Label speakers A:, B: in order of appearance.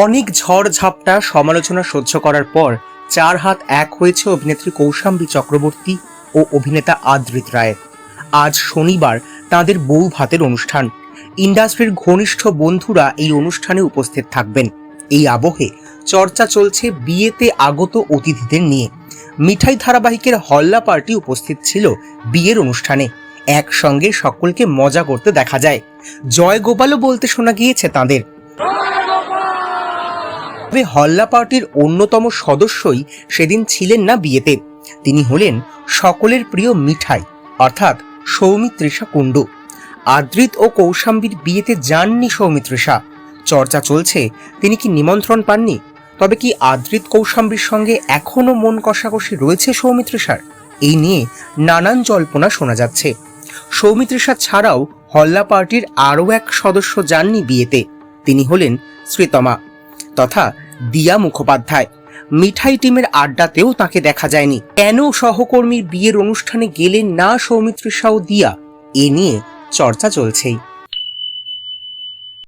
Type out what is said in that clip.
A: অনেক ঝড় ঝাপটা সমালোচনা সহ্য করার পর চার হাত এক হয়েছে অভিনেত্রী কৌশাম্বী চক্রবর্তী ও অভিনেতা আদ্রিত রায়ের। আজ শনিবার তাঁদের বউ ভাতের অনুষ্ঠান। ইন্ডাস্ট্রির ঘনিষ্ঠ বন্ধুরা এই অনুষ্ঠানে উপস্থিত থাকবেন। এই আবহে চর্চা চলছে বিয়েতে আগত অতিথিদের নিয়ে। মিঠাই ধারাবাহিকের হল্লা পার্টি উপস্থিত ছিল বিয়ের অনুষ্ঠানে। একসঙ্গে সকলকে মজা করতে দেখা যায়। জয় গোপালও বলতে শোনা গিয়েছে তাঁদের। তবে হল্লা পার্টির অন্যতম সদস্যই সেদিন ছিলেন না বিয়েতে। তিনি হলেন সকলের প্রিয় মিঠাই, অর্থাৎ সৌমিত্রিষা কুণ্ডু। আদ্রিত ও কৌশাম্বীর বিয়েতে যাননি সৌমিত্রিষা। চর্চা চলছে তিনি কি নিমন্ত্রণ পাননি। তবে কি আদ্রিত কৌশাম্বীর সঙ্গে এখনো মন কষাকষি রয়েছে সৌমিত্রিষার? এই নিয়ে নানান জল্পনা শোনা যাচ্ছে। সৌমিত্রিষা ছাড়াও হল্লা পার্টির আরও এক সদস্য যাননি বিয়েতে। তিনি হলেন শ্রীতমা তথা দিয়া মুখোপাধ্যায়। মিঠাই টিমের আড্ডাতেও তাকে দেখা যায়নি। কেন সহকর্মীর বিয়ের অনুষ্ঠানে গেলেন না সৌমিত্রিষা ও দিয়া? এ নিয়ে চর্চা চলছেই।